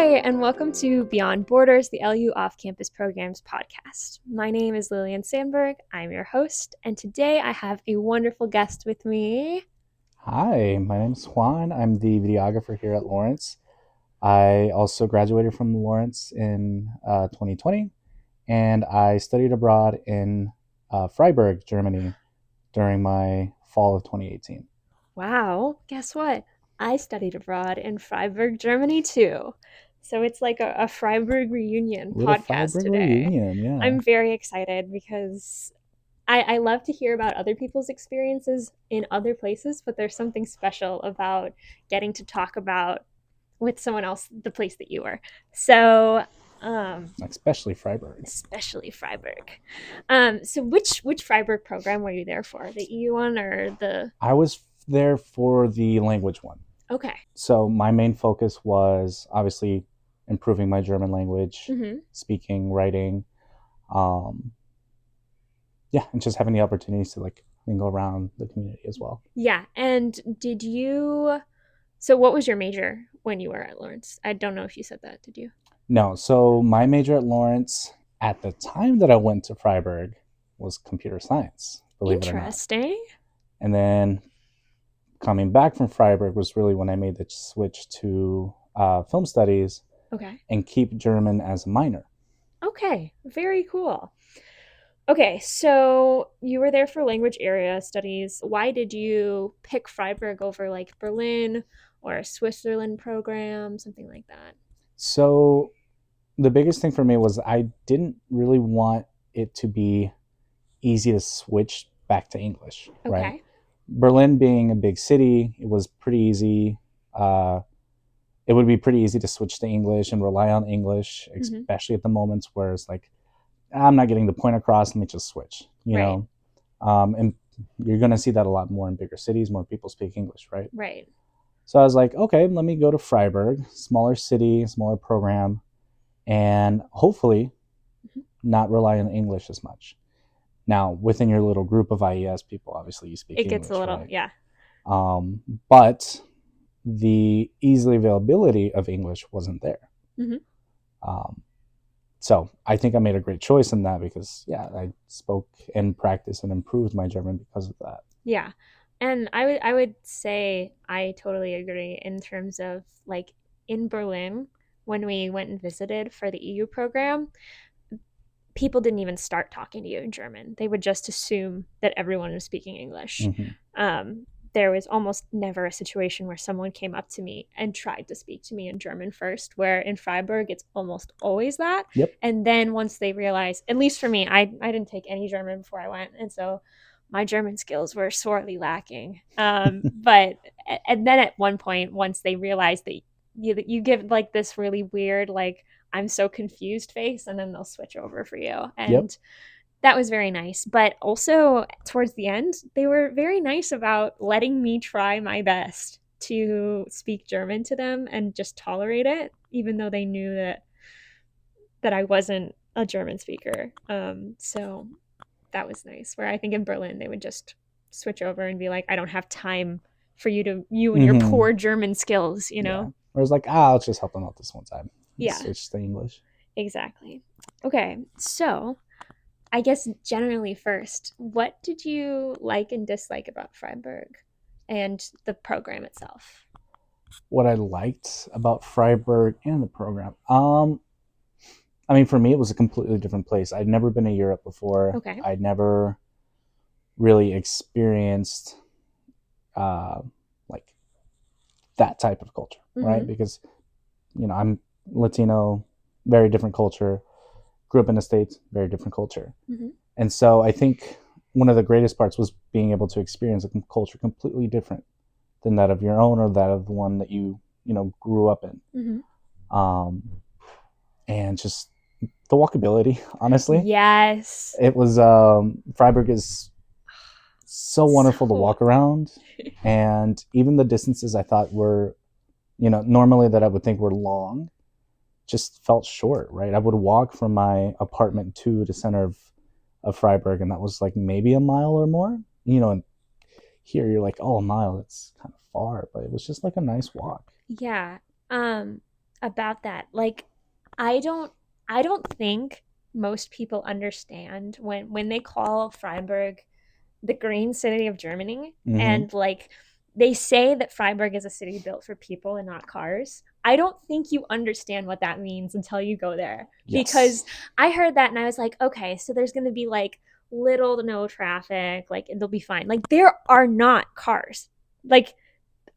Hi, and welcome to Beyond Borders, the LU Off Campus Programs podcast. My name is Lillian Sandberg. I'm your host, and today I have a wonderful guest with me. Hi, my name is Juan. I'm the videographer here at Lawrence. I also graduated from Lawrence in 2020, and I studied abroad in Freiburg, Germany during my fall of 2018. Wow, guess what? I studied abroad in Freiburg, Germany too. So it's like a Freiburg reunion Little podcast Freiburg today. reunion, yeah. I'm very excited because I love to hear about other people's experiences in other places, but there's something special about getting to talk about with someone else the place that you were. So, Especially Freiburg. especially Freiburg. So which Freiburg program were you there for? The EU one or the? I was there for the language one. Okay. So my main focus was obviously improving my German language, Mm-hmm. speaking, writing, um, yeah, and just having the opportunities to like mingle around the community as well. Yeah. And did you? So what was your major when you were at Lawrence? I don't know if you said that. Did you? No, so my major at Lawrence at the time that I went to Freiburg was computer science, believe it or not. Interesting. And then coming back from Freiburg was really when I made the switch to film studies Okay. and keep German as a minor. Okay. Very cool. Okay, so you were there for language area studies. Why did you pick Freiburg over like Berlin or a Switzerland program, something like that? So the biggest thing for me was I didn't really want it to be easy to switch back to English, right? Okay. Berlin being a big city, it was pretty easy. Uh, it would be pretty easy to switch to English and rely on English, Hmm. especially at the moments where it's like, I'm not getting the point across, let me just switch, you Right. know? And you're going to see that a lot more in bigger cities, more people speak English, right? Right. So I was like, okay, let me go to Freiburg, smaller city, smaller program, and hopefully Mhm. not rely on English as much. Now, within your little group of IES people, obviously you speak It gets a English, little, right? yeah. But the easy availability of English wasn't there. Hmm. Um, so I think I made a great choice in that because, yeah, I spoke and practiced and improved my German because of that. Yeah. And I would say I totally agree in terms of like in Berlin when we went and visited for the EU program, people didn't even start talking to you in German. They would just assume that everyone was speaking English. Mm-hmm. Um, there was almost never a situation where someone came up to me and tried to speak to me in German first, where in Freiburg, it's almost always that. Yep. And then once they realize, at least for me, I didn't take any German before I went. And so my German skills were sorely lacking. But, and then at one point, once they realized that you give like this really weird, like, I'm so confused face, and then they'll switch over for you. Yep. And that was very nice. But also, towards the end, they were very nice about letting me try my best to speak German to them and just tolerate it, even though they knew that I wasn't a German speaker. So that was nice. Where I think in Berlin they would just switch over and be like, "I don't have time for you and your Mm-hmm. poor German skills," you Yeah. know? Whereas like, I'll just help them out this one time. Yeah, Switch to English. exactly. Okay, so I guess generally first, what did you like and dislike about Freiburg and the program itself? What I liked about Freiburg and the program. I mean, for me, it was a completely different place. I'd never been to Europe before. Okay. I'd never really experienced uh, like that type of culture, right? Mm-hmm. Because I'm Latino, very different culture. Grew up in the States, very different culture, Mm-hmm. and so I think one of the greatest parts was being able to experience a culture completely different than that of your own or that of the one that you grew up in, Mm-hmm. um, and just the walkability. Honestly, Yes. it was Freiburg is so wonderful to So walk around, and even the distances I thought were normally that I would think were long just felt short, right? I would walk from my apartment to the center of Freiburg, and that was like maybe a mile or more. And here you're like, oh, a mile, it's kind of far, but it was just like a nice walk. yeah. Um, about that. Like, I don't I don't think most people understand when they call Freiburg the green city of Germany, Mm-hmm. and like they say that Freiburg is a city built for people and not cars. I don't think you understand what that means until you go there, Yes. because I heard that and I was like, okay, so there's going to be like little to no traffic, like they'll be fine. Like there are not cars. Like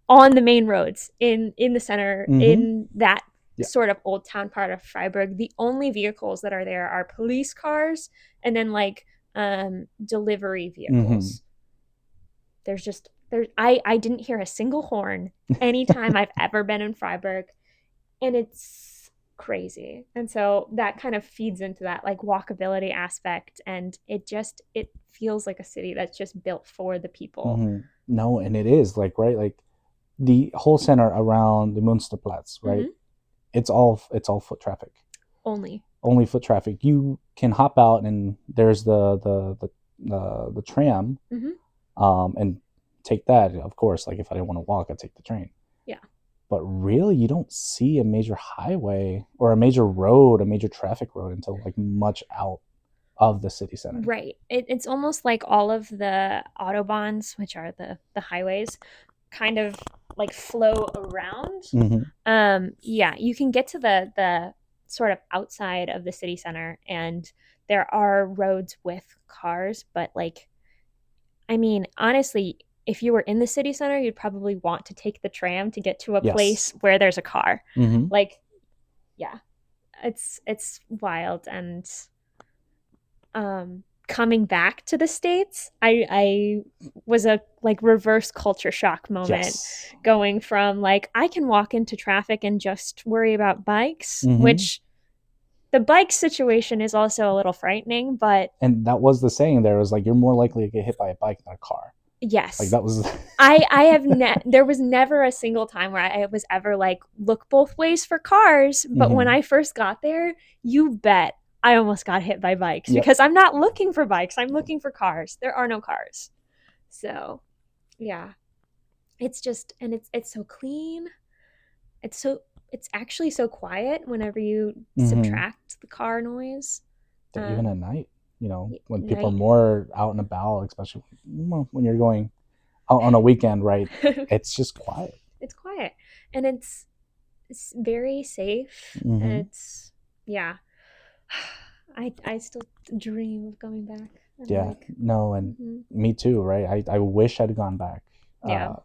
on the main roads in the center Mm-hmm. in that Yeah. sort of old town part of Freiburg. The only vehicles that are there are police cars and then like delivery Mm-hmm. vehicles. I didn't hear a single horn anytime I've ever been in Freiburg, and it's crazy. And so that kind of feeds into that like walkability aspect, and it feels like a city that's just built for the people. Mm-hmm. No, and it is like right, like the whole center around the Münsterplatz, right? Mm-hmm. It's all foot traffic. Only. Only foot traffic. You can hop out and there's the tram, Mm-hmm. and take that. Of course, like if I didn't want to walk, I'd take the train. Yeah. But really, you don't see a major highway or a major road, a major traffic road until like much out of the city center. Right. It's almost like all of the autobahns, which are the highways, kind of like flow around. Mm-hmm. Yeah, you can get to the sort of outside of the city center, and there are roads with cars, but like, I mean, honestly, if you were in the city center, you'd probably want to take the tram to get to a Yes. place where there's a car. Mm-hmm. Like, yeah, it's wild. And coming back to the States, I was a like reverse culture shock moment, Yes. going from like I can walk into traffic and just worry about bikes, Mm-hmm. which the bike situation is also a little frightening, but And that was the saying. There was like you're more likely to get hit by a bike than a car. Like yes. that was. There was never a single time where I was ever like look both ways for cars, but when Mm-hmm. I first got there, you bet I almost got hit by bikes, Yep. because I'm not looking for bikes, I'm looking for cars. There are no cars. So, yeah. It's just, and it's so clean. It's actually so quiet whenever you Mm-hmm. subtract the car noise. Even at Um night, when people are Night. more out and about, especially when you're going out on a weekend, right? It's just quiet. It's quiet, and it's very safe. Mm-hmm. It's yeah. I still dream of going back. I'm Yeah, like, no, and mhm. me too, right? I wish I'd gone back Yeah.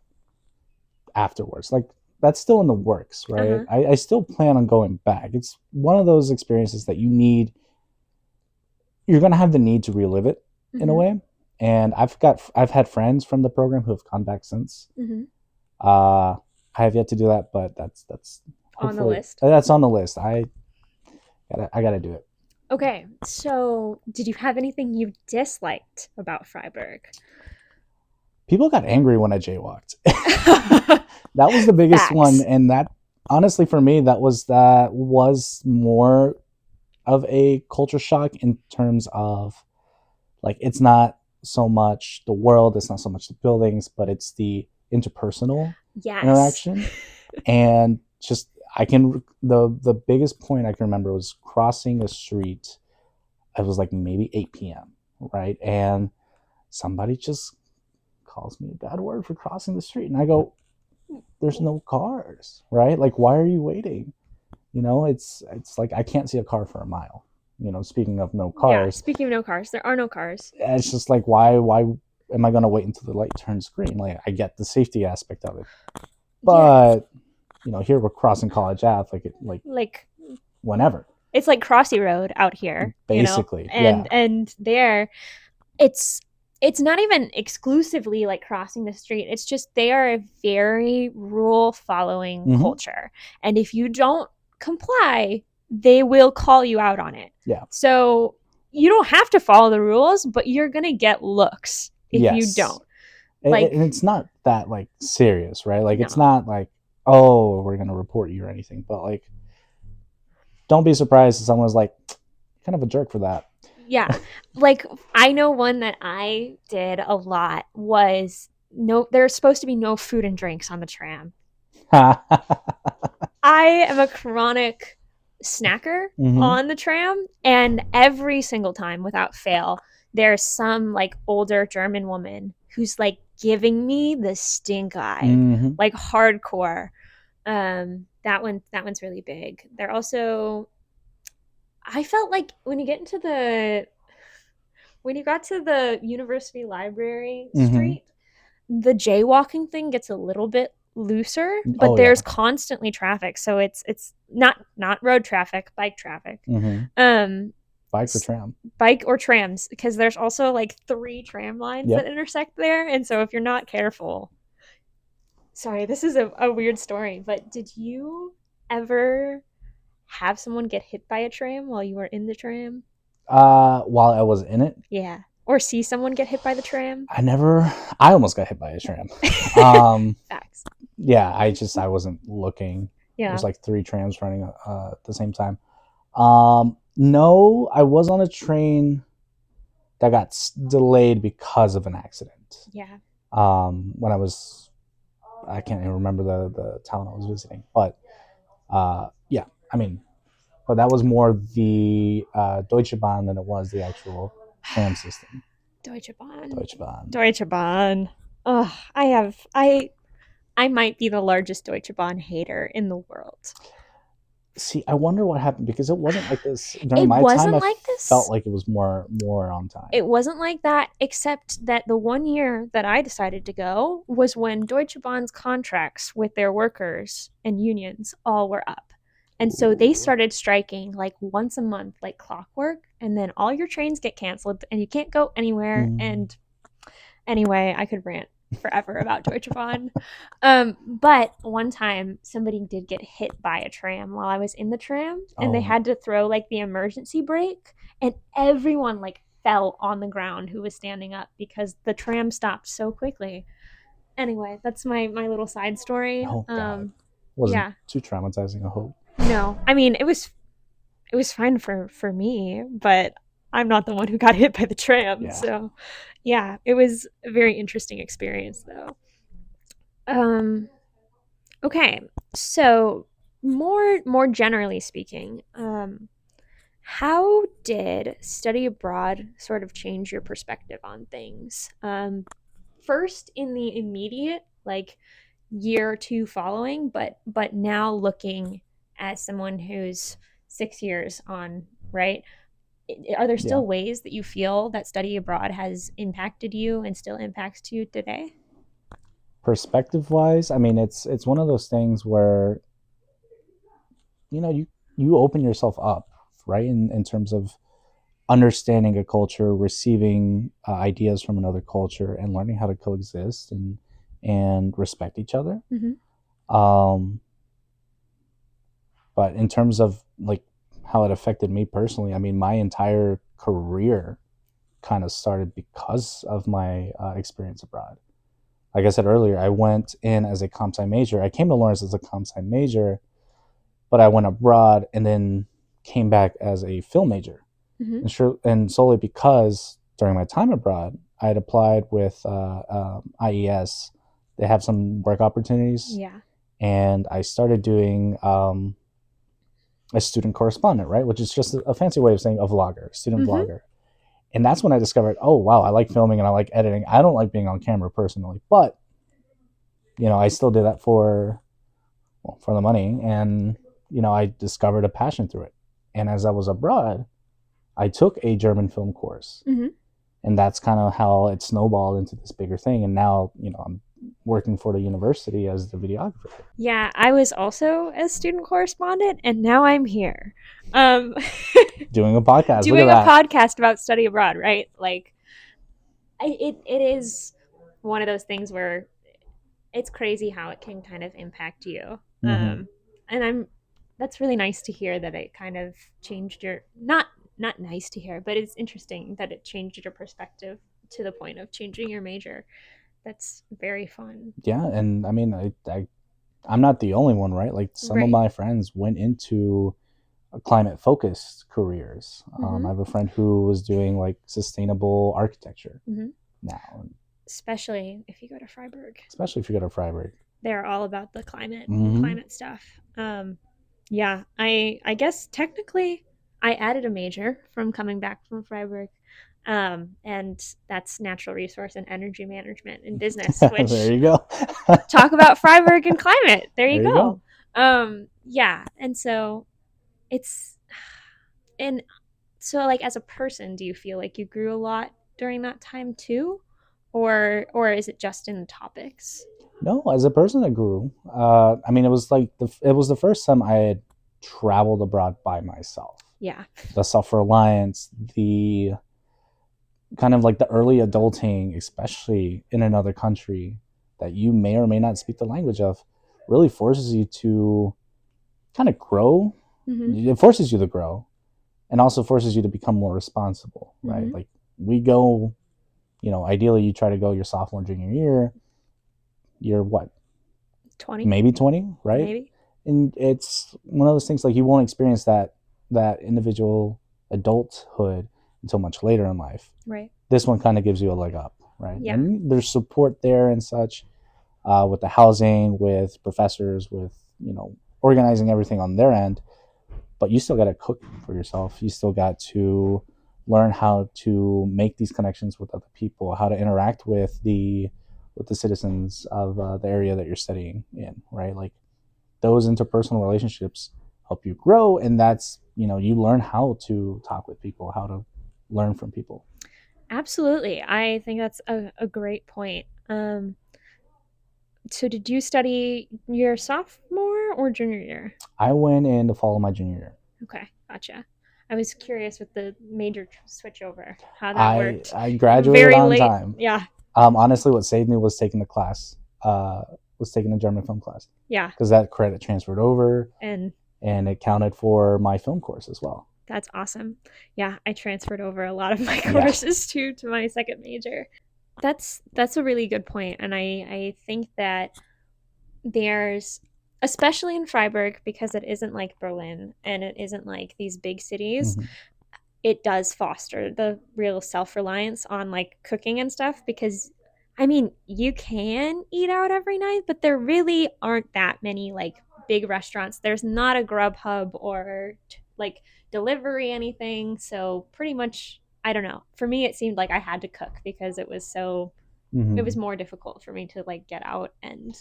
afterwards. Like that's still in the works, right? Uh-huh. I still plan on going back. It's one of those experiences that you're gonna have the need to relive it in a Mhm. way. And I've had friends from the program who have gone back since. Mhm. Uh, I have yet to do that, but that's On the hopefully list. that's on the list. I gotta do it. Okay. So, did you have anything you disliked about Freiburg? People got angry when I jaywalked. That was the biggest one, Facts. and that honestly for me that was more of a culture shock in terms of like it's not so much the world, it's not so much the buildings, but it's the interpersonal Yes. interaction. And just the biggest point I can remember was crossing a street. It was like maybe 8 p.m., right? And somebody just calls me a bad word for crossing the street, and I go, there's no cars, right? Like why are you waiting? It's like I can't see a car for a mile. Speaking of no Yeah. cars, Speaking of no cars, there are no cars. it's just like why am I going to wait until the light turns green? Like I get the safety aspect of it, Yeah. but here we're crossing College Ave like Like whenever, it's like Crossy Road out here, basically. and Yeah. there it's it's not even exclusively like crossing the street. It's just they are a very rule following Mm-hmm. culture. And if you don't comply, they will call you out on it. Yeah. So you don't have to follow the rules, but you're going to get looks if you Yes. don't. Like, And it's not that like serious, right? Like it's no. not like, oh, we're gonna report you or anything, but like don't be surprised if someone's like kind of a jerk for that. Yeah. Like I know one that I did a lot was no there's supposed to be no food and drinks on the tram. I am a chronic snacker Mm-hmm. on the tram, and every single time without fail, there's some like older German woman who's like giving me the stink eye, Mm-hmm. like hardcore. That one's really big. They're also, I felt like when you got to the university library Mm-hmm. street, the jaywalking thing gets a little bit looser, but Oh yeah. there's constantly traffic, so it's not road traffic, bike traffic. Mm-hmm. Um Bike or tram. Bike or trams, because there's also like 3 tram lines that Yep. intersect there, and so if you're not careful. Sorry, this is a weird story, but did you ever have someone get hit by a tram while you were in the tram? While I was in it, Yeah. Or see someone get hit by the tram? I never. I almost got hit by a tram. Um, Facts. yeah, I wasn't looking. There's Yeah. like 3 trams running at the same time. No, I was on a train that got delayed because of an accident. Yeah. When I can't even remember the town I was visiting, but yeah, I mean, but that was more the Deutsche Bahn than it was the actual tram system. Deutsche Bahn. Deutsche Bahn. Deutsche Bahn. Oh, I might be the largest Deutsche Bahn hater in the world. See, I wonder what happened because it wasn't like this during It my time. wasn't I like felt this. like it was more on time. It wasn't like that, except that the one year that I decided to go was when Deutsche Bahn's contracts with their workers and unions all were up. And so they Ooh. started striking like once a month, like clockwork, and then all your trains get canceled and you can't go anywhere. Mm. And anyway, I could rant forever about Deutsche Bahn. But one time somebody did get hit by a tram while I was in the tram, and they Oh, had to throw like the emergency brake, and everyone like fell on the ground who was standing up because the tram stopped so quickly. Anyway, that's my little side story. oh God, wasn't Yeah. too traumatizing. I hope. No. I mean, it was fine for me, but I'm not the one who got hit by the tram. Yeah. So, yeah, it was a very interesting experience though. Um okay. So, more generally speaking, how did study abroad sort of change your perspective on things? First in the immediate like year or two following, but now looking as someone who's 6 years on, right? Are there Yeah. still ways that you feel that study abroad has impacted you and still impacts you today? Perspective wise, I mean, it's one of those things where you open yourself up, right, in terms of understanding a culture, receiving ideas from another culture, and learning how to coexist and respect each other. Mm-hmm. Um, but in terms of like how it affected me personally, I mean, my entire career kind of started because of my experience abroad. Like I said earlier, I went in as a comp sci major. I came to Lawrence as a comp sci major, but I went abroad and then came back as a film major. Mm-hmm. And solely because during my time abroad, I had applied with IES. They have some work opportunities, Yeah. and I started doing a student correspondent, right, which is just a fancy way of saying a vlogger, student Mm-hmm. vlogger. And that's when I discovered, oh wow, I like filming and I like editing. I don't like being on camera personally, but I still did that for the money, and I discovered a passion through it. And as I was abroad, I took a German film course, Mm-hmm. and that's kind of how it snowballed into this bigger thing. And now, I'm working for the university as the videographer. Yeah, I was also a student correspondent, and now I'm here. Um, Doing a podcast. Look at doing a that. podcast about study abroad, right? Like, it is one of those things where it's crazy how it can kind of impact you. Mm-hmm. And that's really nice to hear that it kind of changed your, not nice to hear, but it's interesting that it changed your perspective to the point of changing your major. That's very fun. Yeah, and I mean, I'm not the only one, right? Like some of Right. my friends went into climate focused careers. Mm-hmm. I have a friend who was doing like sustainable architecture Mm-hmm. now, Especially if you go to Freiburg. especially if you go to Freiburg. They're all about the Mm-hmm. climate stuff. Yeah, I guess technically I added a major from coming back from Freiburg. And that's natural resource and energy management in business, There which you go. talk about Freiburg and climate. There you There you go. go. Yeah, and so it's and so like as a person, do you feel like you grew a lot during that time too, or is it just in the topics? No, as a person that grew, I mean, it was the first time I had traveled abroad by myself. Yeah. The self reliance, the kind of like the early adulting, especially in another country that you may or may not speak the language of, really forces you to kind of grow. Mm-hmm. It forces you to grow, and also forces you to become more responsible, right? Mm-hmm. Like we go, ideally you try to go your sophomore, junior year. You're what, 20 maybe 20, right? maybe. And it's one of those things like you won't experience that individual adulthood until much later in life. Right. This one kind of gives you a leg up, right? Yeah. And there's support there and such, with the housing, with professors, with organizing everything on their end. But you still got to cook for yourself. You still got to learn how to make these connections with other people, how to interact with the citizens of the area that you're studying in, right? Like those interpersonal relationships help you grow, and that's you learn how to talk with people, how to learn from people. Absolutely. I think that's a great point. So did you study your sophomore or junior year? I went in to follow my junior year. Okay, gotcha. I was curious with the major switch over, how that I worked. I graduated Very on late. time. Yeah, Honestly, what saved me was taking the class. Was taking the German film class yeah. because that credit transferred over And and it counted for my film course as well. that's awesome. Yeah, I transferred over a lot of my Yeah. courses too to my second major. That's a really good point, and I think that there's especially in Freiburg because it isn't like Berlin and it isn't like these big cities, Mm-hmm. it does foster the real self-reliance on like cooking and stuff because I mean, you can eat out every night, but there really aren't that many like big restaurants. There's not a Grubhub or like delivery anything, so pretty much I don't know. For me it seemed like I had to cook because it was Mm-hmm. more difficult for me to like get out and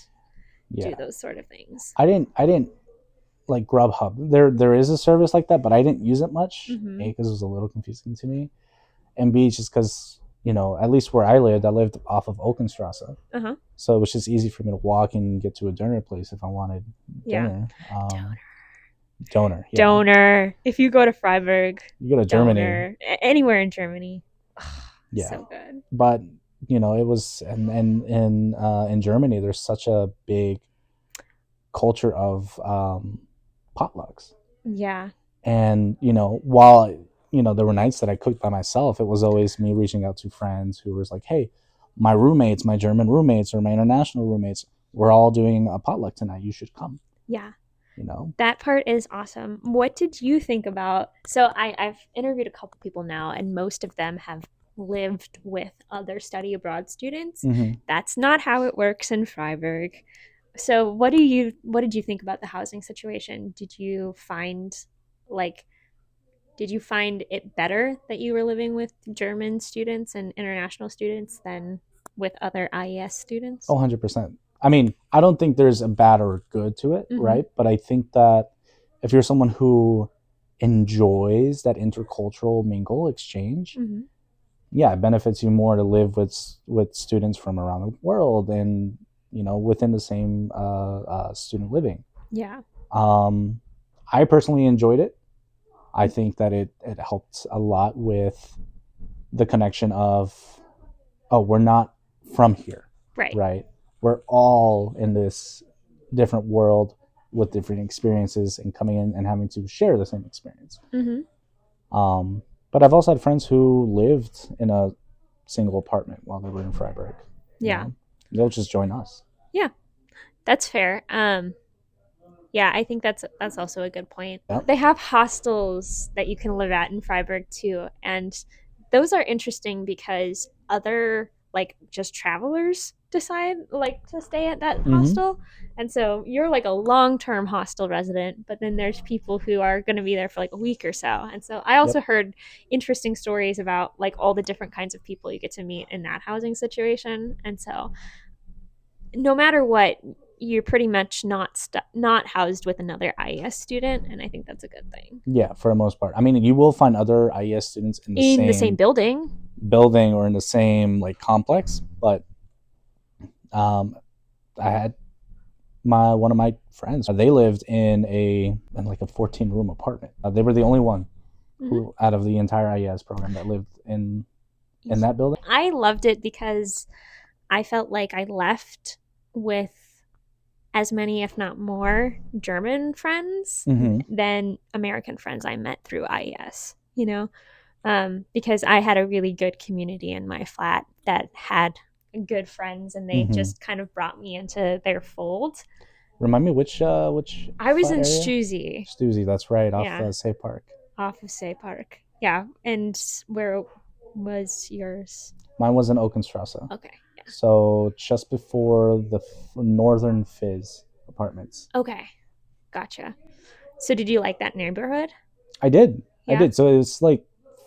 do Yeah. those sort of things. I didn't like Grubhub. There is a service like that, but I didn't use it much. A, Mhm. because it was a little confusing to me, and B, just because at least where I lived off of Oakenstrasse, Uh-huh. so it was just easy for me to walk and get to a dinner place if I wanted Yeah. dinner. Donor, yeah. Donor. If you go to Freiburg, You go to Germany, Donor, anywhere in Germany, oh, yeah. so good. But it was, and in Germany, there's such a big culture of potlucks. Yeah. And while there were nights that I cooked by myself, it was always me reaching out to friends who was like, "Hey, my roommates, my German roommates, or my international roommates, we're all doing a potluck tonight. You should come." Yeah. You know. That part is awesome. What did you think about? So I've interviewed a couple people now, and most of them have lived with other study abroad students. Mm-hmm. That's not how it works in Freiburg. So what did you think about the housing situation? Like did you find it better that you were living with German students and international students than with other IES Oh, students? 100%. I mean, I don't think there's a bad or a good to it, Mm-hmm. right? But I think that if you're someone who enjoys that intercultural mingle exchange, Mm-hmm. yeah, it benefits you more to live with students from around the world and within the same student living. Yeah. Um, I personally enjoyed it. I think that it helped a lot with the connection of, oh, we're not from here, Right. right? We're all in this different world with different experiences and coming in and having to share the same experience. Mm-hmm. But I've also had friends who lived in a single apartment while they were in Freiburg. You Yeah. know, they'll just join us. Yeah. That's fair. Yeah, I think that's also a good point. Yep. They have hostels that you can live at in Freiburg too, and those are interesting because other like just travelers decide like to stay at that Mm-hmm. hostel. And so you're like a long-term hostel resident, but then there's people who are going to be there for like a week or so. And so I Yep. also heard interesting stories about like all the different kinds of people you get to meet in that housing situation. And so no matter what, you're pretty much not housed with another IES student, and I think that's a good thing. Yeah, for the most part. I mean, you will find other IES students in the In the same same building. building or in the same like complex, but um, I had one of my friends. They lived in like a 14-room apartment. They were the only one Mm-hmm. who out of the entire IES program that lived in that building. I loved it because I felt like I left with as many, if not more, German friends Mm-hmm. than American friends I met through IES, you know, because I had a really good community in my flat that had good friends and they Mm-hmm. just kind of brought me into their fold. Remind me which I was flat in area? Stussy. Stussy, that's right, off Yeah, Safe Park. off of Say Park. Yeah. And where was yours? Mine was in Oakenstrasse. Okay. Yeah. So just before the Northern Fizz apartments. Okay. Gotcha. So did you like that neighborhood? I did. I Yeah. did. So it's like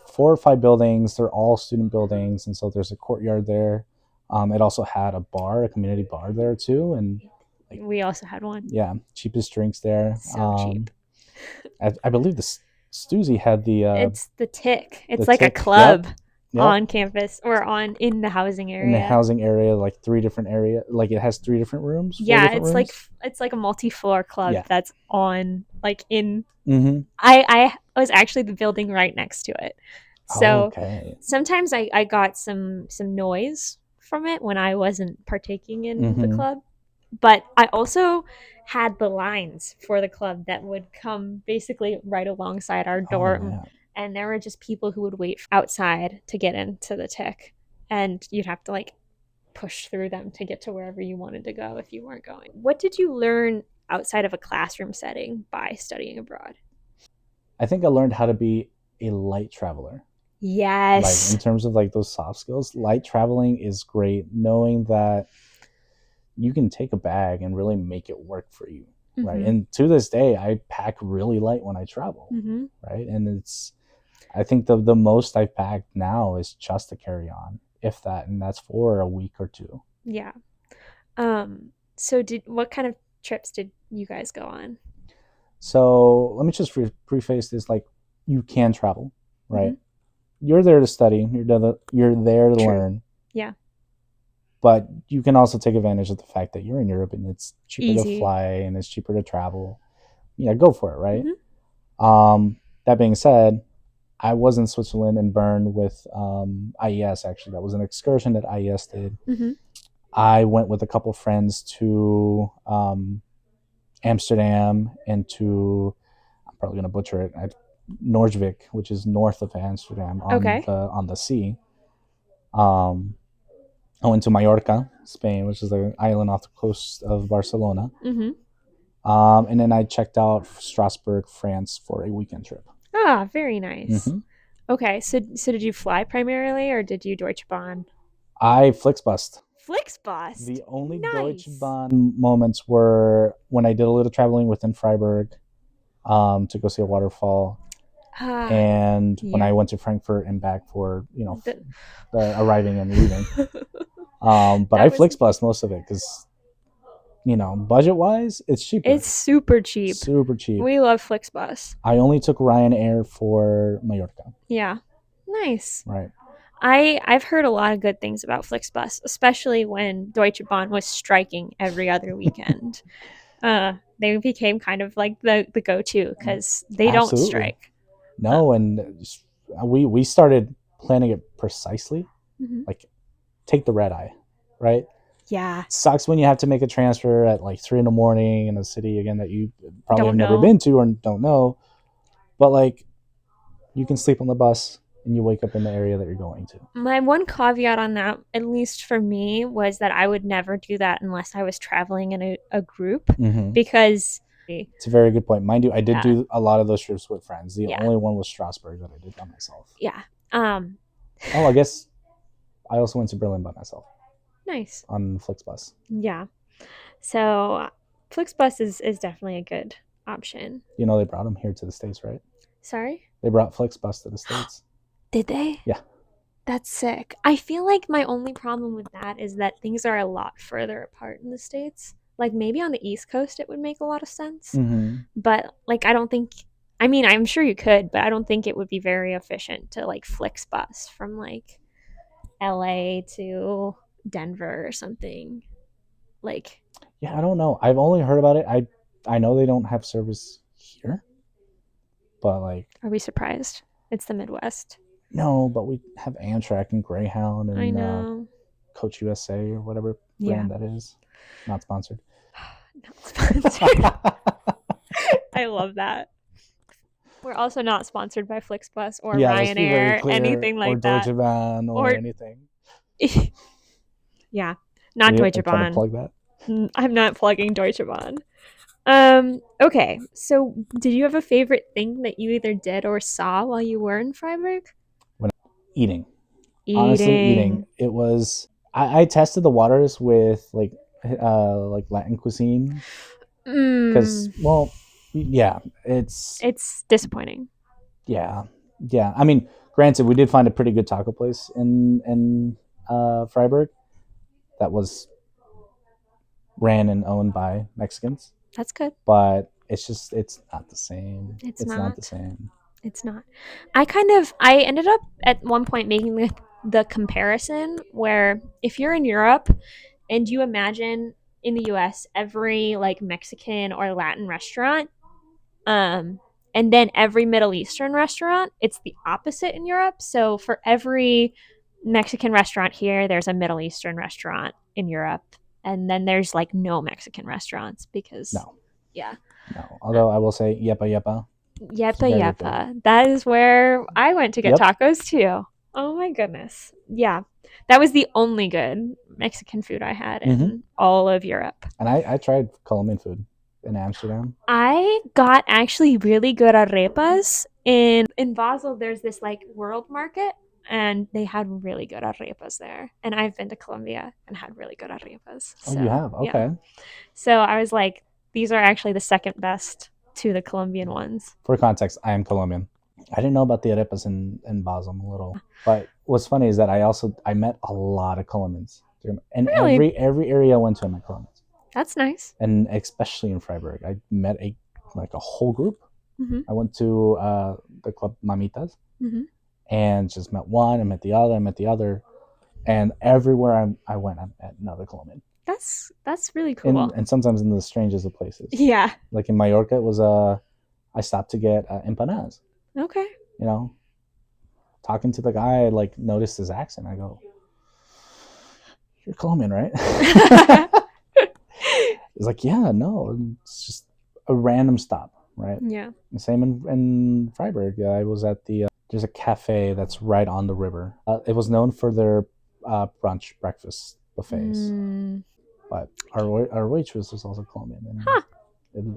4 or 5 buildings. They're all student buildings. And so there's a courtyard there. It also had a bar, a community bar there too. And like, We also had one. yeah, cheapest drinks there. So cheap. I believe the Stussy had It's the Tick. the It's like a tick. Yep. club Yep. on campus or on in the housing In the area. housing area, like 3 different area, like it has 3 different rooms, 4 Yeah, different rooms. it's like a multi-floor club Yeah. that's on like in Mm-hmm. I was actually the building right next to it. So Okay. sometimes I got some noise from it when I wasn't partaking in the Mm-hmm. club. But I also had the lines for the club that would come basically right alongside our Oh dorm. yeah. And there were just people who would wait outside to get into the Tech. And you'd have to like push through them to get to wherever you wanted to go if you weren't going. What did you learn outside of a classroom setting by studying abroad? I think I learned how to be a light traveler. Like in Yes. terms of like those soft skills, light traveling is great. Knowing that you can take a bag and really make it work for you, right? Mm-hmm. And to this day, I pack really light when I travel, Mm-hmm. right? And I think the most I've packed now is just to carry on, if that, and that's for a week or two. Yeah. So did what kind of trips did you guys go on? So let me just preface this: like, you can travel, right? Mm-hmm. You're there to study. You're there to True. learn. Yeah. But you can also take advantage of the fact that you're in Europe and it's cheaper to Easy. fly and it's cheaper to travel. Yeah, go for it, right? Mm-hmm. That being said, I was in Switzerland and Bern with IES. Actually, that was an excursion that IES did. Mm-hmm. I went with a couple friends to Amsterdam and to, I'm probably going to butcher it, Noordwijk, which is north of Amsterdam Okay. on the sea. Um, I went to Mallorca, Spain, which is the island off the coast of Barcelona. Mm-hmm. And then I checked out Strasbourg, France for a weekend trip. Ah, very nice. Mm-hmm. Okay, so did you fly primarily or did you Deutsche Bahn? I Flixbused. Flixbus. The only Nice. Deutsche Bahn moments were when I did a little traveling within Freiburg to go see a waterfall. And when I went to Frankfurt and back for, the arriving and leaving. But I Flixbus most of it because, budget-wise, it's cheaper. It's super cheap. Super cheap. We love Flixbus. I only took Ryanair for Mallorca. Yeah. Nice. Right. I've heard a lot of good things about Flixbus, especially when Deutsche Bahn was striking every other weekend. They became kind of like the go-to because they don't strike. No, and we started planning it precisely. Mm-hmm. Like, take the red eye, right? Yeah. Sucks when you have to make a transfer at like 3 a.m. in a city again that you probably have never been to or don't know. But like, you can sleep on the bus and you wake up in the area that you're going to. My one caveat on that, at least for me, was that I would never do that unless I was traveling in a group because it's a very good point. Mind you, I did do a lot of those trips with friends. The only one was Strasbourg that I did by myself. Yeah. I guess I also went to Berlin by myself. Nice. on Flixbus. Yeah. So Flixbus is definitely a good option. You know, they brought them here to the States, right? Sorry? They brought Flixbus to the States. Did they? Yeah. That's sick. I feel like my only problem with that is that things are a lot further apart in the States. Like maybe on the East Coast it would make a lot of sense. Mm-hmm. But like I don't think I mean, I'm sure you could, but I don't think it would be very efficient to like Flixbus from like LA to Denver or something. Like Yeah, I don't know. I've only heard about it. I know they don't have service here, but like are we surprised? It's the Midwest. no, but we have Amtrak and Greyhound I and know. Coach USA or whatever Yeah. brand that is. Not sponsored. Not sponsored. I love that. We're also not sponsored by Flixbus or Yeah, let's be very Ryanair, clear. anything Or like Deutsche that. Bahn or Or anything. yeah, Are not you Deutsche trying to Bahn. plug that? I'm not plugging Deutsche Bahn. Okay. So, did you have a favorite thing that you either did or saw while you were in Freiburg? When eating. Honestly, eating. Eating. It was I tested the waters with like Latin cuisine because Mm, well yeah it's it's disappointing. yeah yeah I mean granted we did find a pretty good taco place in Freiburg that was ran and owned by Mexicans, That's good. but it's not the same. It's It's not the not. same. It's not. I ended up at one point making the comparison where if you're in Europe and you imagine in the US every like Mexican or Latin restaurant, um and then every Middle Eastern restaurant, it's the opposite in Europe. So for every Mexican restaurant here, there's a Middle Eastern restaurant in Europe. And then there's like no Mexican restaurants because No, yeah. no. Although I will say yepa yepa, it's Yepa very good. Yepa. That is where I went to get Yep. tacos too. Oh my goodness. Yeah. That was the only good Mexican food I had Mm-hmm. in all of Europe. And I tried Colombian food in Amsterdam. I got actually really good arepas in Basel. There's this like world market and they had really good arepas there. And I've been to Colombia and had really good arepas. Oh, you So, have? yeah. Okay. So I was like, these are actually the second best to the Colombian ones. For context, I am Colombian. I didn't know about the arepas in Basel a little. But what's funny is that I met a lot of Colombians. And Really? every area I went to I met Colombians. That's nice. And especially in Freiburg. I met a whole group. Mm-hmm. I went to the club Mamitas Mm-hmm. and just met one, I met the other, I met the other. And everywhere I went, I met another Colombian. That's really cool. And sometimes in the strangest of places. Yeah. Like in Mallorca, it was I stopped to get empanadas. Okay. You know, talking to the guy, I like noticed his accent. I go, "You're Colombian, right?" He's like, "Yeah, no, it's just a random stop, right?" Yeah. Same in Freiburg. I was at there's a cafe that's right on the river. It was known for their breakfast buffets, Mm. but our waitress was also Colombian. And Huh.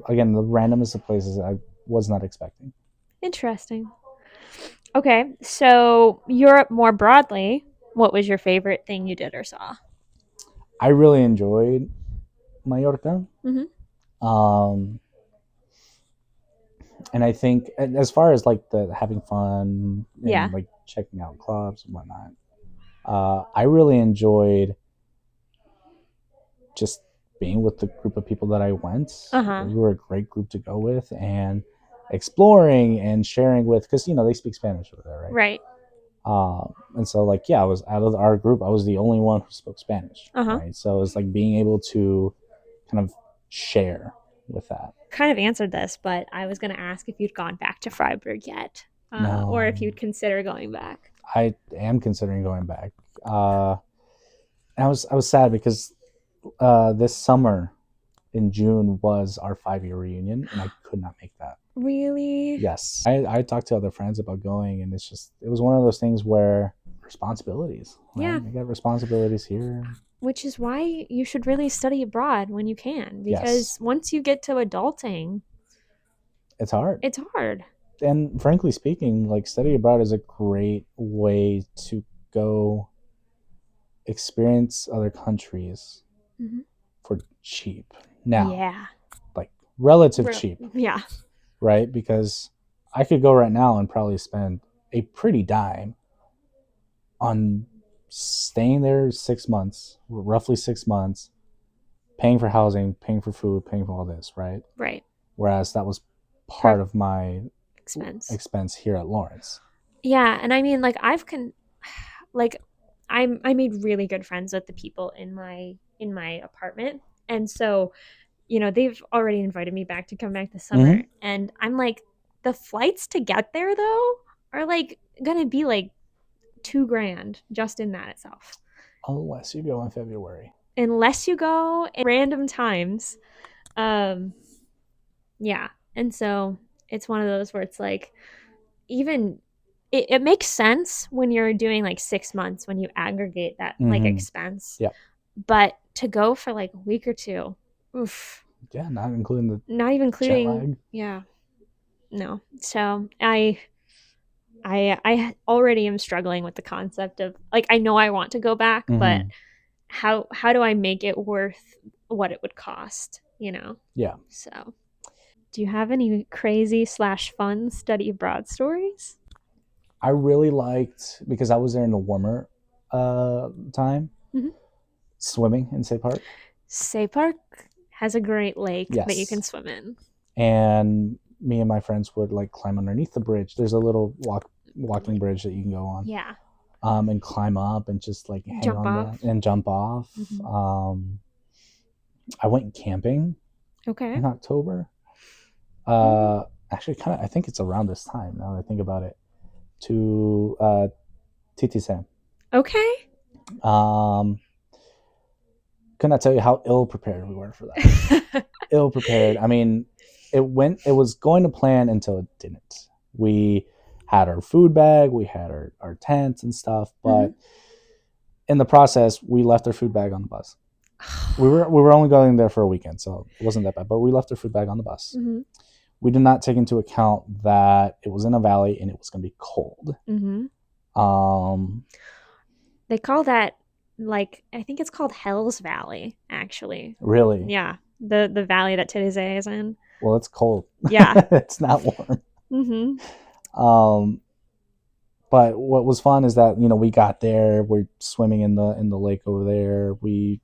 again, the randomest of places I was not expecting. Interesting. Okay. So Europe more broadly, what was your favorite thing you did or saw? I really enjoyed Mallorca. Mm-hmm. Um, and I think as far as like the having fun Yeah. and like checking out clubs and whatnot, I really enjoyed just being with the group of people that I went. Uh-huh. We were a great group to go with and exploring and sharing with because they speak Spanish over there, right? Right. And so like I was out of our group, I was the only one who spoke Spanish, Uh-huh. right? So it was like being able to kind of share with that. Kind of answered this, but I was going to ask if you'd gone back to Freiburg yet, or if No, you'd consider going back. I am considering going back. I was sad because this summer in June was our 5-year reunion, and I could not make that. Really? Yes, I talked to other friends about going, and it was one of those things where responsibilities. Right? Yeah. I got responsibilities here. Which is why you should really study abroad when you can, because Yes, once you get to adulting, it's hard. it's hard. And frankly speaking, like study abroad is a great way to go experience other countries Mm-hmm. for cheap. Now, Yeah. like relative cheap, Yeah. right? Because I could go right now and probably spend a pretty dime on staying there 6 months, roughly 6 months, paying for housing, paying for food, paying for all this, right? Right. Whereas that was part Part of my expense. expense here at Lawrence. Yeah, and I mean, like like I made really good friends with the people in my apartment, and so they've already invited me back to come back this summer, Mm-hmm. and I'm like, the flights to get there though are like gonna be like 2 grand just in that itself, Unless you go in February. unless you go at random times. Um, yeah, and so it's one of those where it's like even it makes sense when you're doing like 6 months when you aggregate that like Mm-hmm. expense, Yeah. but to go for like a week or two, oof, Yeah, not including the not even jet including, lag. yeah, no. So I already am struggling with the concept of like, I know I want to go back, but Mm-hmm. how do I make it worth what it would cost, Yeah. So do you have any crazy slash fun study abroad stories? I really liked, because I was there in the warmer time, Mm-hmm. swimming in Say Park. Say Park has a great lake that you can Yes. swim in. And me and my friends would like climb underneath the bridge. There's a little walking bridge that you can go on, Yeah. and climb up and just like hang Jump on off. that and jump off. Mm-hmm. I went camping Okay. in October. Mm. Actually, kind of, I think it's around this time now that I think about it, to TTSM. Okay. Um, could not tell you how ill prepared we were for that. Ill prepared. I mean, it was going to plan until it didn't. We had our food bag, we had our tents and stuff, Mm-hmm. but in the process, we left our food bag on the bus. We were only going there for a weekend, so it wasn't that bad. But we left our food bag on the bus. Mm-hmm. We did not take into account that it was in a valley and it was going to be cold. Mm-hmm. Um, They call that, like, I think it's called Hell's Valley, actually. really? Yeah. The valley that Tizé is in. Well, it's cold. Yeah. It's not warm. Mm-hmm. Um, but what was fun is that we got there, we're swimming in the lake over there. We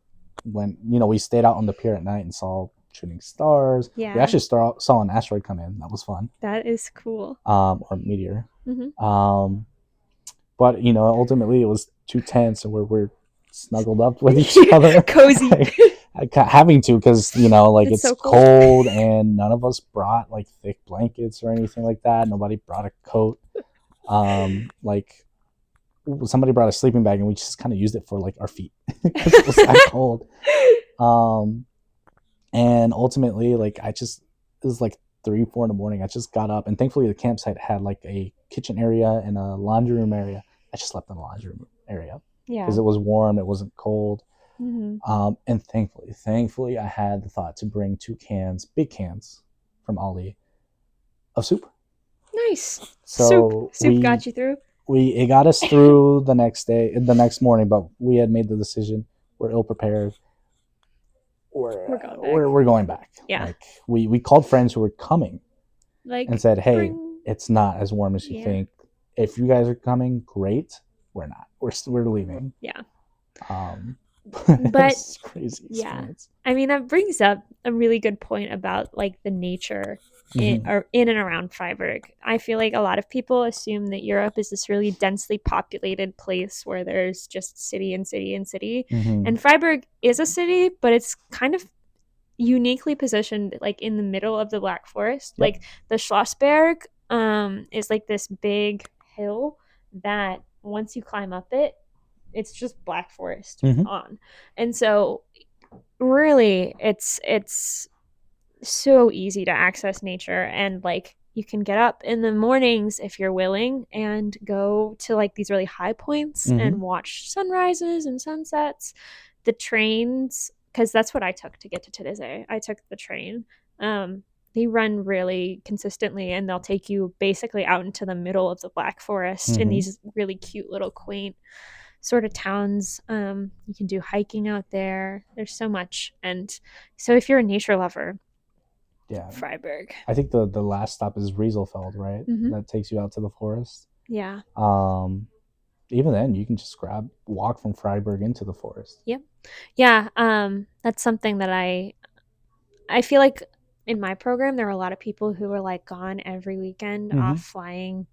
went, we stayed out on the pier at night and saw shooting stars. We Yeah. actually saw an asteroid come in. That was fun. That is cool. Or meteor. Mm-hmm. Um, but ultimately it was too tense, and we're snuggled up with each other, Cozy. having to, because like It's it's so cold. cold, and none of us brought like thick blankets or anything like that. Nobody brought a coat. Like somebody brought a sleeping bag, and we just kind of used it for like our feet because it was that cold. Um, and ultimately, like it was like 3, 4 in the morning. I just got up, and thankfully the campsite had like a kitchen area and a laundry room area. I just slept in the laundry room area because Yeah. it was warm, it wasn't cold. Mm-hmm. And thankfully, I had the thought to bring 2 cans, big cans, from Aldi of soup. Nice. Soup. So Soup got you through? it got us through the next day, the next morning, but we had made the decision. We're ill prepared. We're going back. We're going back. Yeah. Like we called friends who were coming and Like, said, "Hey, bring. it's not as warm as you Yeah. think. If you guys are coming, great. We're not. We're leaving." Yeah. But it's crazy yeah, experience. I mean, that brings up a really good point about like the nature Mm-hmm. or in and around Freiburg. I feel like a lot of people assume that Europe is this really densely populated place where there's just city and city and city. Mm-hmm. And Freiburg is a city, but it's kind of uniquely positioned like in the middle of the Black Forest. Yep. Like the Schlossberg is like this big hill that once you climb up it, it's just Black Forest Mm-hmm. on. And so really it's so easy to access nature, and like you can get up in the mornings if you're willing and go to like these really high points Mm-hmm. and watch sunrises and sunsets. The trains, because that's what I took to get to Tedeze. I took the train. They run really consistently, and they'll take you basically out into the middle of the Black Forest in Mm-hmm. these really cute little quaint sort of towns. You can do hiking out there. There's so much. And so if you're a nature lover, Yeah. Freiburg. I think the last stop is Rieselfeld, right? Mm-hmm. That takes you out to the forest. Yeah. Um, Even then, you can just walk from Freiburg into the forest. Yep. Yeah. That's something that I feel like in my program there were a lot of people who were like gone every weekend off Mm-hmm. flying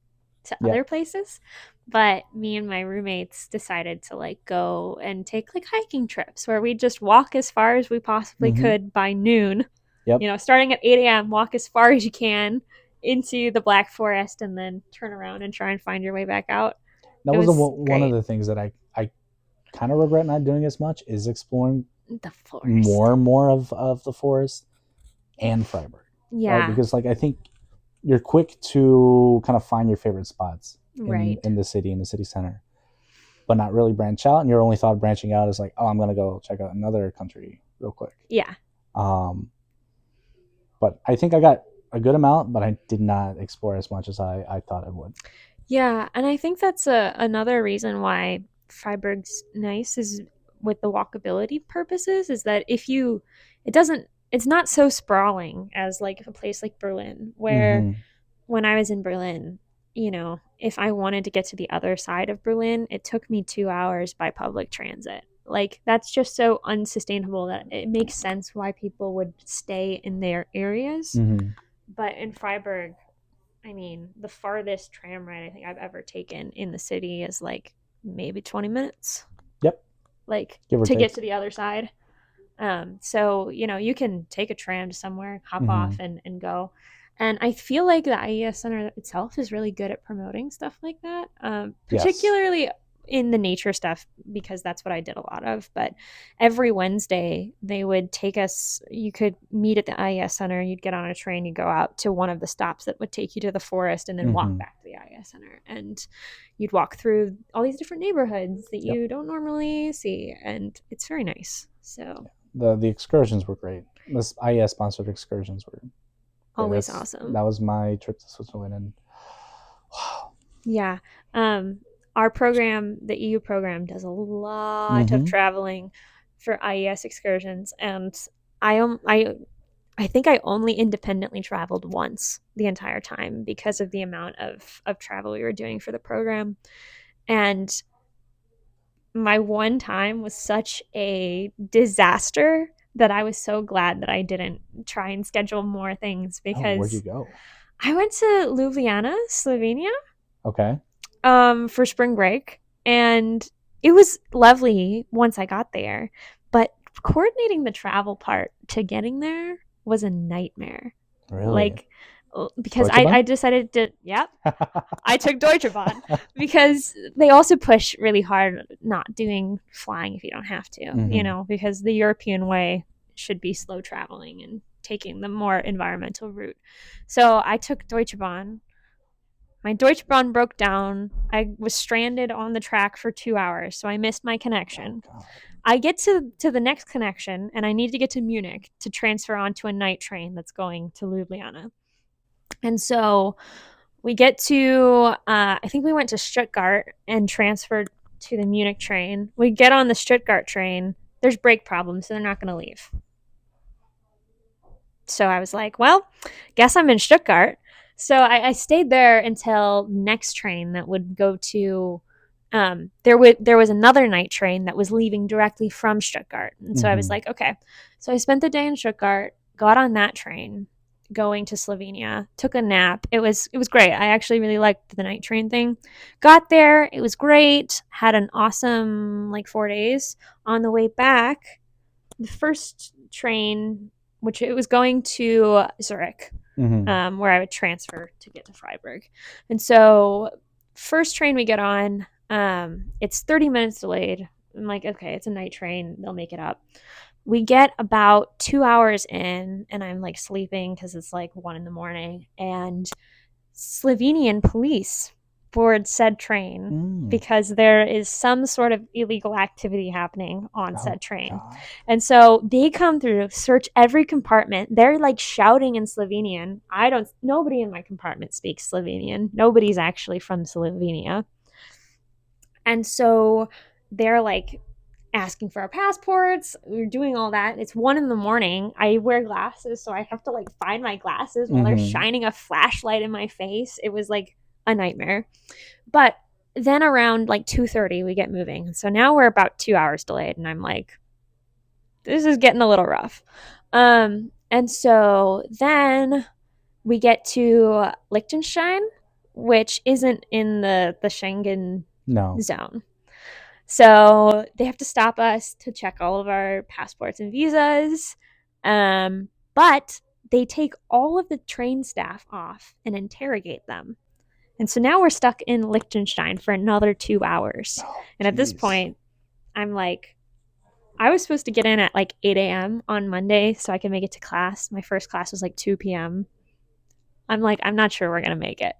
to other Yep. places. But me and my roommates decided to like go and take like hiking trips where we just walk as far as we possibly Mm-hmm. could by noon. Yep. Starting at 8 a.m., walk as far as you can into the Black Forest and then turn around and try and find your way back out. That It was was one of great. the things that I kind of regret not doing as much is exploring The forest. more of the forest and Freiburg, right? Yeah, Because like I think you're quick to kind of find your favorite spots right. in the city center, but not really branch out. And your only thought of branching out is like, oh, I'm gonna go check out another country real quick. Yeah. Um, but I think I got a good amount, but I did not explore as much as I thought I would. Yeah, and I think that's another reason why Freiburg's nice is with the walkability purposes is that it's not so sprawling as like a place like Berlin where Mm-hmm. when I was in Berlin, if I wanted to get to the other side of Berlin, it took me 2 hours by public transit. Like that's just so unsustainable that it makes sense why people would stay in their areas. Mm-hmm. But in Freiburg, I mean, the farthest tram ride I think I've ever taken in the city is like maybe 20 minutes, Yep, like give or to take. get to the other side. So, you can take a tram to somewhere, hop off Mm-hmm. and go. And I feel like the IES Center itself is really good at promoting stuff like that, Yes. particularly in the nature stuff, because that's what I did a lot of. But every Wednesday, they would take us, you could meet at the IES Center, you'd get on a train, you'd go out to one of the stops that would take you to the forest and then walk Mm-hmm. back to the IES Center. And you'd walk through all these different neighborhoods that Yep. you don't normally see. And it's very nice. So The excursions were great. This IES sponsored excursions were great. always awesome. That was my trip to Switzerland, and wow. Yeah. Um, our program, the EU program, does a lot of Mm-hmm. traveling for IES excursions, and I I I think I only independently traveled once the entire time because of the amount of travel we were doing for the program. And my one time was such a disaster that I was so glad that I didn't try and schedule more things Oh, where'd you because go? I went to Ljubljana, Slovenia, Okay. for spring break, and it was lovely once I got there, but coordinating the travel part to getting there was a nightmare. Really? Like, because Deutsche I Bahn? decided to, yep, I took Deutsche Bahn because they also push really hard not doing flying if you don't have to, Mm-hmm. because the European way should be slow traveling and taking the more environmental route. So I took Deutsche Bahn. My Deutsche Bahn broke down. I was stranded on the track for 2 hours, so I missed my Oh connection. God. I get to the next connection, and I need to get to Munich to transfer onto a night train that's going to Ljubljana. And so we get to, I think we went to Stuttgart and transferred to the Munich train. We get on the Stuttgart train. There's brake problems, so they're not going to leave. So I was like, well, guess I'm in Stuttgart. So I stayed there until next train that would go to. There was another night train that was leaving directly from Stuttgart, and so I was Mm-hmm. like, okay. So I spent the day in Stuttgart, got on that train, going to Slovenia, took a nap. It was great. I actually really liked the night train thing. Got there, it was great. Had an awesome like 4 days. On the way back, the first train, which it was going to Zurich, Mm-hmm. where I would transfer to get to Freiburg. And so, first train we get on, it's 30 minutes delayed. I'm like, okay, it's a night train. They'll make it up. We get about 2 hours in, and I'm like sleeping because it's like 1 in the morning. And Slovenian police board said train Mm. because there is some sort of illegal activity happening on Oh said train. God. And so they come through, search every compartment. They're like shouting in Slovenian. Nobody in my compartment speaks Slovenian. Nobody's actually from Slovenia. And so they're like asking for our passports. We're doing all that. It's 1 a.m. I wear glasses, so I have to like find my glasses while they're Mm-hmm. shining a flashlight in my face. It was like a nightmare. But then around like 2:30 we get moving. So now we're about 2 hours delayed and I'm like, this is getting a little rough. And so then we get to Liechtenstein, which isn't in the Schengen No. zone. So they have to stop us to check all of our passports and visas. But they take all of the train staff off and interrogate them. And so now we're stuck in Liechtenstein for another 2 hours. Oh, And at this jeez. point, I'm like, I was supposed to get in at like 8 a.m. on Monday so I could make it to class. My first class was like 2 p.m. I'm like, I'm not sure we're going to make it.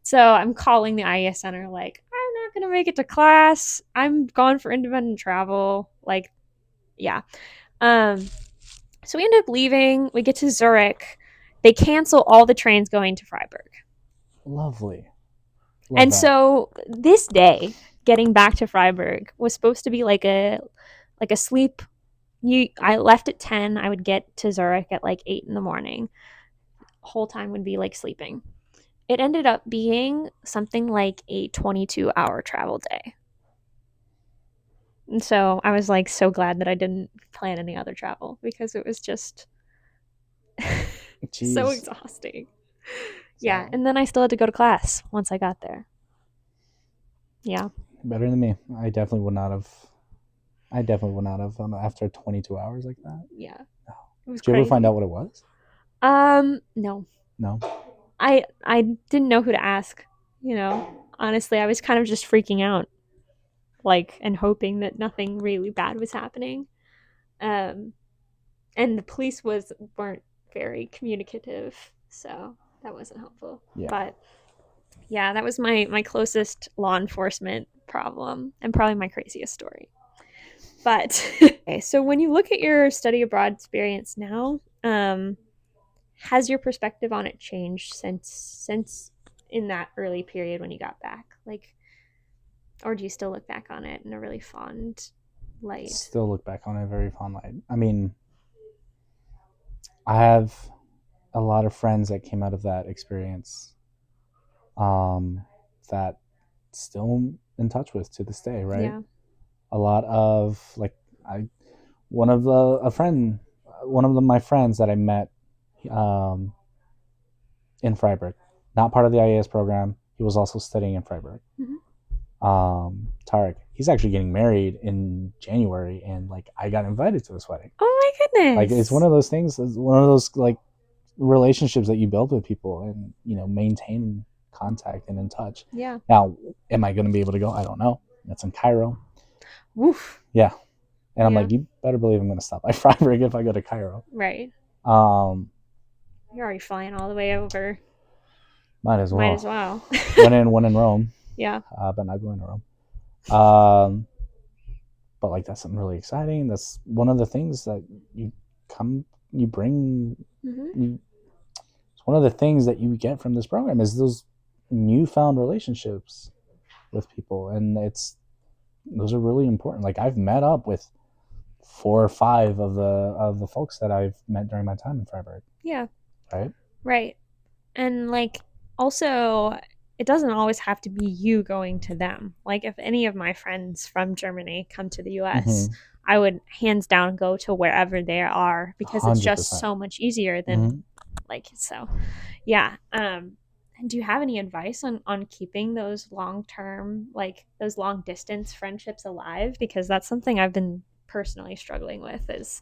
So I'm calling the IES center, like, I'm not going to make it to class. I'm gone for independent travel. Like, yeah. Um, so we end up leaving. We get to Zurich. They cancel all the trains going to Freiburg. Lovely. Love And that. so this day, getting back to Freiburg was supposed to be like a sleep. I left at 10. I would get to Zurich at like 8 in the morning. Whole time would be like sleeping. It ended up being something like a 22-hour travel day. And so I was like so glad that I didn't plan any other travel because it was just so Jeez. exhausting. Yeah, So and then I still had to go to class once I got there. Yeah. better than me. I definitely would not have after 22 hours like that. Yeah. It was Did you ever find crazy. out what it was? No. No. I didn't know who to ask, you know. Honestly, I was kind of just freaking out like and hoping that nothing really bad was happening. Um and the police weren't very communicative, so that wasn't helpful. Yeah. But yeah, that was my closest law enforcement problem and probably my craziest story. But okay, so when you look at your study abroad experience now, has your perspective on it changed since in that early period when you got back? Like, or do you still look back on it in a really fond light? Still look back on it very fondly. I mean, I have a lot of friends that came out of that experience um, that still in touch with to this day, right? Yeah. A lot of like I one of the a friend one of my friends that I met um, in Freiburg, not part of the IES program. He was also studying in Freiburg. Mm-hmm. Tarek, he's actually getting married in January, and like I got invited to this wedding. Oh my Like it's one goodness. of those things. It's one of those like relationships that you build with people, and maintain contact and in touch. Yeah. Now, am I going to be able to go? I don't know. That's in Cairo. Woof. Yeah, and I'm Yeah. like, you better believe I'm going to stop by Freiburg if I go to Cairo. Right. Um, You're already flying all the way over. Might as Might as well. well. When in Rome, Yeah. but not going to Rome. But like that's something really exciting. That's one of the things that you you bring. Mm-hmm. It's one of the things that you get from this program is those newfound relationships with people, and those are really important. Like I've met up with 4 or 5 of the folks that I've met during my time in Freiburg. Yeah. Right. Right. And like also it doesn't always have to be you going to them. Like if any of my friends from Germany come to the US, Mm-hmm. I would hands down go to wherever they are because it's just 100%. so much easier than Mm-hmm. like so. Yeah. And do you have any advice on keeping those long-term like those long distance friendships alive because that's something I've been personally struggling with is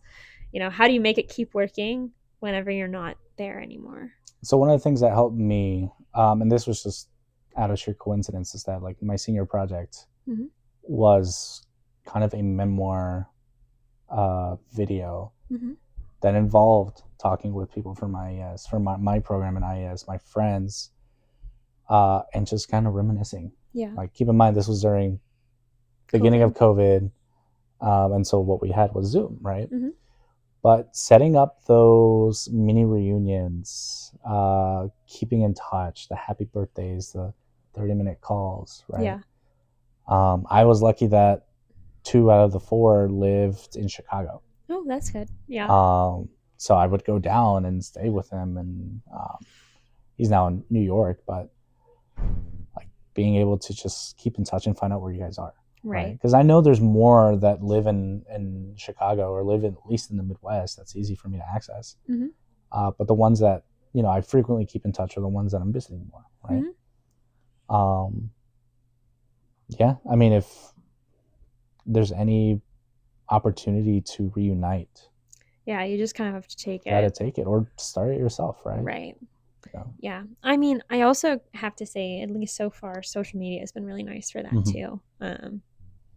how do you make it keep working whenever you're not there anymore? So one of the things that helped me, and this was just out of sheer coincidence, is that like my senior project Mm-hmm. was kind of a memoir video Mm-hmm. that involved talking with people from IES, from my program in IES, my friends, and just kind of reminiscing. Yeah. Like keep in mind this was during beginning of COVID, and so what we had was Zoom, right? Mm-hmm. But setting up those mini reunions, keeping in touch, the happy birthdays, the 30-minute calls, right? Yeah. I was lucky that 2 out of the 4 lived in Chicago. Oh, that's good. Yeah. So I would go down and stay with him, and he's now in New York, but like being able to just keep in touch and find out where you guys are, right? Right. Because I know there's more that live in Chicago or live at least in the Midwest. That's easy for me to access. Mm-hmm. But the ones that I frequently keep in touch are the ones that I'm visiting more, right? Mm-hmm. Yeah, I mean, if there's any opportunity to reunite, Yeah, you just kind of have to take you gotta it. take it or start it yourself, right? Right. Yeah. Yeah. I mean, I also have to say, at least so far, social media has been really nice for that Mm-hmm. too.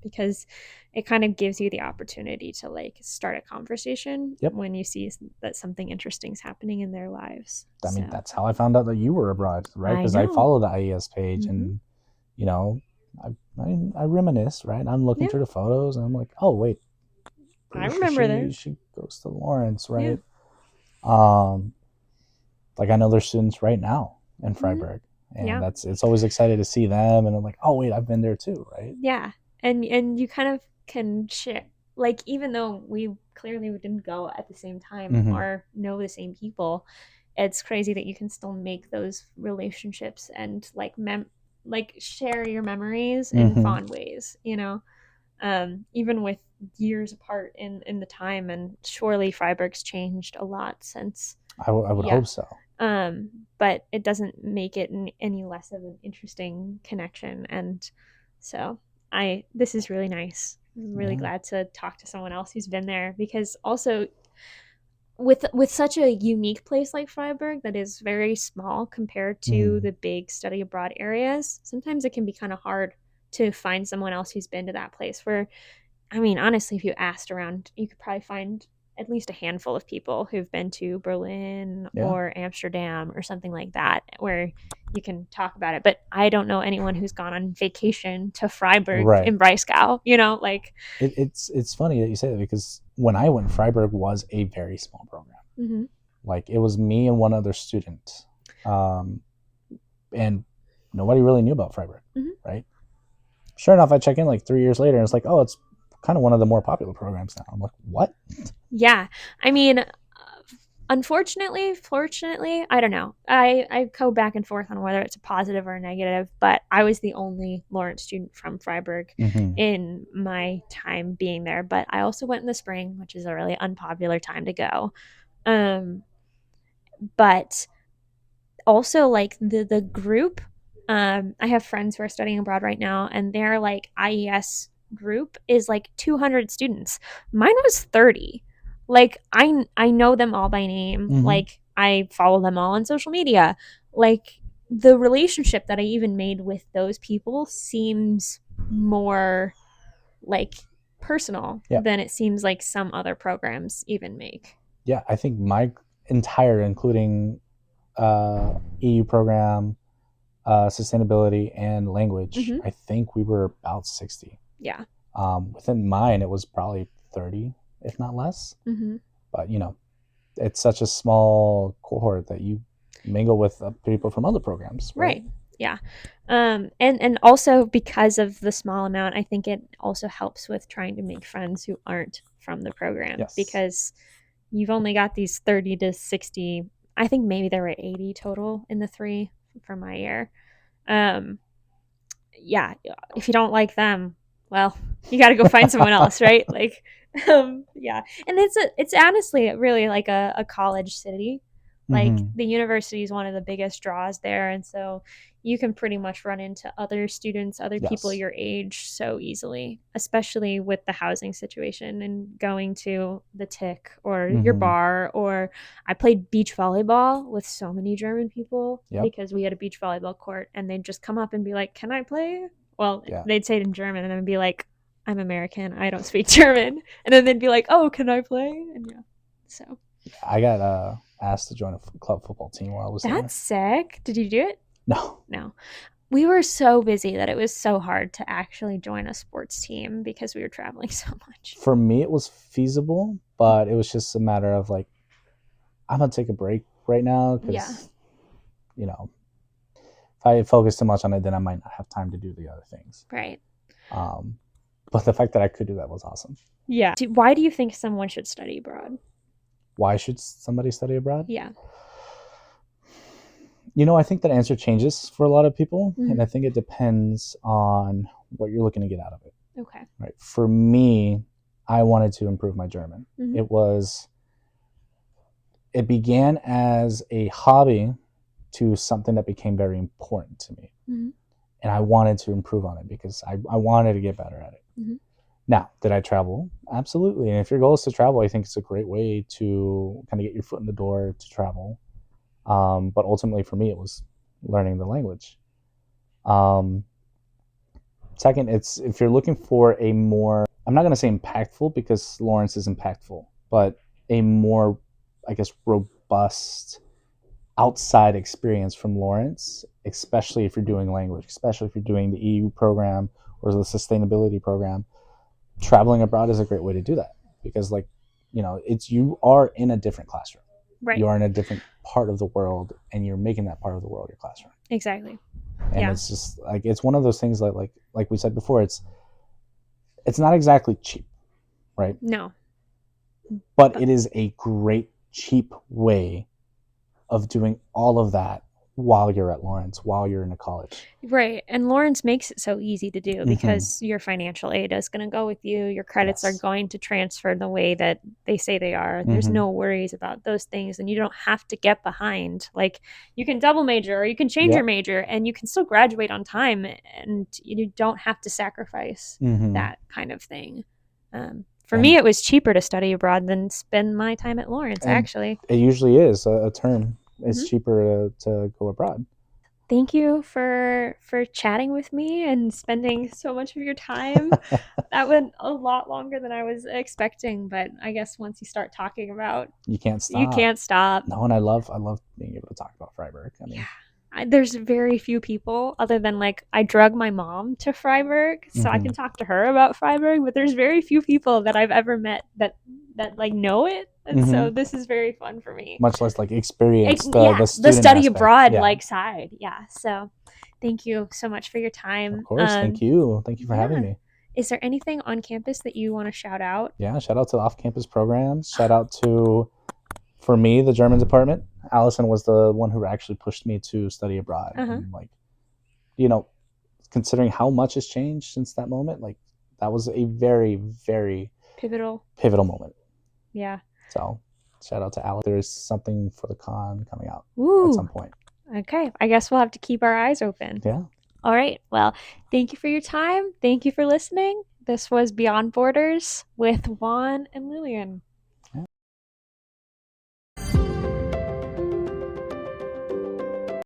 Because it kind of gives you the opportunity to like start a conversation Yep. when you see that something interesting is happening in their lives. I mean, So that's how I found out that you were abroad, right? I Because I know. follow the IES page, Mm-hmm. and you know, I reminisce, right? I'm looking Yeah, through the photos, and I'm like, oh wait, I pretty sure remember she this. she goes to Lawrence, Yeah. right? Um, like I know there's students right now in Mm-hmm. Freiburg, and Yeah. it's always excited to see them, and I'm like, oh wait, I've been there too, right? Yeah. And you kind of can share, like, even though we clearly didn't go at the same time Mm-hmm. or know the same people, it's crazy that you can still make those relationships and like share your memories in Mm-hmm. fond ways, even with years apart in the time. And surely Freiburg's changed a lot since. I would Yeah. hope so. But it doesn't make it any less of an interesting connection. And so this is really nice. I'm really Yeah. glad to talk to someone else who's been there, because also with such a unique place like Freiburg that is very small compared to Mm. the big study abroad areas, sometimes it can be kind of hard to find someone else who's been to that place. Where, I mean, honestly, if you asked around, you could probably find at least a handful of people who've been to Berlin Yeah. or Amsterdam or something like that, where you can talk about it. But I don't know anyone who's gone on vacation to Freiburg Right. in Breisgau, like. It's funny that you say that, because when I went, Freiburg was a very small program. Mm-hmm. Like it was me and one other student, and nobody really knew about Freiburg, Mm-hmm. right? Sure enough, I check in like 3 years later, and it's like, oh, it's kind of one of the more popular programs now. I'm like, what? Yeah. I mean, unfortunately, fortunately, I don't know. I go back and forth on whether it's a positive or a negative, but I was the only Lawrence student from Freiburg Mm-hmm. in my time being there. But I also went in the spring, which is a really unpopular time to go. Um, but also like the group, I have friends who are studying abroad right now, and their like IES group is like 200 students. Mine was 30. Like I know them all by name. Mm-hmm. Like I follow them all on social media. Like the relationship that I even made with those people seems more like personal Yeah. than it seems like some other programs even make. Yeah. I think my entire, including EU program, sustainability, and language, Mm-hmm. I think we were about 60. Yeah. Within mine, it was probably 30, if not less. Mm-hmm. But it's such a small cohort that you mingle with people from other programs, right? Right. Yeah. And also because of the small amount, I think it also helps with trying to make friends who aren't from the program, Yes. because you've only got these 30 to 60. I think maybe there were 80 total in the three for my year. Um, yeah, if you don't like them, well, you got to go find someone else, right? Like, yeah. And it's honestly really like a college city. Like Mm-hmm. the university is one of the biggest draws there, and so you can pretty much run into other students, other people Yes. your age so easily, especially with the housing situation and going to the Tick or your Mm-hmm. bar. Or I played beach volleyball with so many German people Yep. because we had a beach volleyball court, and they'd just come up and be like, "Can I play?" Well, Yeah. they'd say it in German, and then I'd be like, "I'm American, I don't speak German," and then they'd be like, "Oh, can I play?" And yeah, so I got asked to join a club football team while I was there. that's sick. Did you do it? No. No. We were so busy that it was so hard to actually join a sports team because we were traveling so much. For me, it was feasible, but it was just a matter of like, I'm gonna take a break right now Yeah. because if I focus too much on it, then I might not have time to do the other things. Right. Um, But the fact that I could do that was awesome. Yeah. Why do you think someone should study abroad? Why should somebody study abroad? Yeah. I think that answer changes for a lot of people, Mhm. and I think it depends on what you're looking to get out of it. Okay. Right. For me, I wanted to improve my German. Mhm. It began as a hobby to something that became very important to me. Mhm. And I wanted to improve on it because I wanted to get better at it. Mhm. Now, did I travel? Absolutely. And if your goal is to travel, I think it's a great way to kind of get your foot in the door to travel. But ultimately, for me, it was learning the language. Um, Second, it's if you're looking for a more, I'm not going to say impactful because Lawrence is impactful, but a more, I guess, robust outside experience from Lawrence, especially if you're doing language, especially if you're doing the EU program or the sustainability program. Traveling abroad is a great way to do that because, like, it's you are in a different classroom. Right. You are in a different part of the world, and you're making that part of the world your classroom. Exactly. And Yeah. it's just like it's one of those things that, like we said before, it's not exactly cheap, right? No. But it is a great cheap way of doing all of that while you're at Lawrence, while you're in a college. Right. And Lawrence makes it so easy to do Mm-hmm. because your financial aid is going to go with you. Your credits are Yes. going to transfer the way that they say they are. There's Mm-hmm. no worries about those things. And you don't have to get behind. Like, you can double major or you can change your Yep. major and you can still graduate on time. And you don't have to sacrifice Mm-hmm. that kind of thing. For me, it was cheaper to study abroad than spend my time at Lawrence, And actually. it usually is a term. It's Mhm. cheaper to go abroad. Thank you for chatting with me and spending so much of your time. That went a lot longer than I was expecting, but I guess once you start talking about, You can't you stop. can't stop. No, and I love being able to talk about Freiburg. I mean, Yeah. There's very few people other than like I drug my mom to Freiburg, so I can talk to her about Freiburg, but there's very few people that I've ever met that like know it. And so this is very fun for me. much less like experience Yeah, the the study aspect. abroad Yeah. like side. Yeah. So thank you so much for your time. Of course. Thank you for having me. Is there anything on campus that you want to shout out? Yeah, shout out to the off-campus programs. Shout out to, for me, the German department. Allison was the one who actually pushed me to study abroad. And like, considering how much has changed since that moment, like that was a very, very pivotal moment. Yeah. So shout out to Alex. There's something for the con coming out at some point. Okay. I guess we'll have to keep our eyes open. Yeah. All right. Well, thank you for your time. Thank you for listening. This was Beyond Borders with Juan and Lillian.